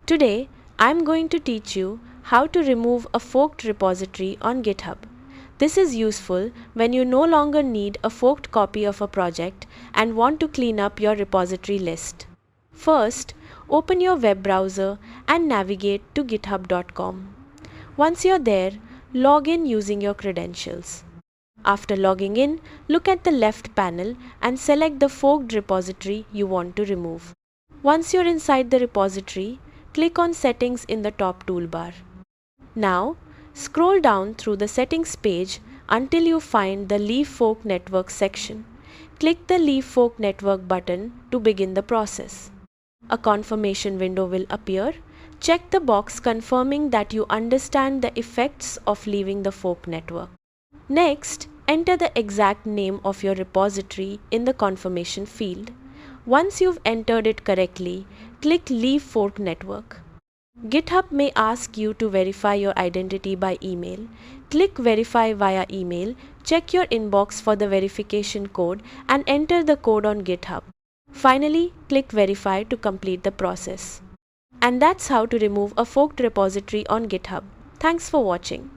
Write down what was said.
Today, I'm going to teach you how to remove a forked repository on GitHub. This is useful when you no longer need a forked copy of a project and want to clean up your repository list. First, open your web browser and navigate to github.com. Once you're there, log in using your credentials. After logging in, look at the left panel and select the forked repository you want to remove. Once you're inside the repository, click on Settings in the top toolbar. Now, scroll down through the settings page until you find the Leave Fork Network section. Click the Leave Fork Network button to begin the process. A confirmation window will appear. Check the box confirming that you understand the effects of leaving the fork network. Next, enter the exact name of your repository in the confirmation field. Once you've entered it correctly, click Leave Fork Network. GitHub may ask you to verify your identity by email. Click Verify via email, check your inbox for the verification code and enter the code on GitHub. Finally, click Verify to complete the process. And that's how to remove a forked repository on GitHub. Thanks for watching.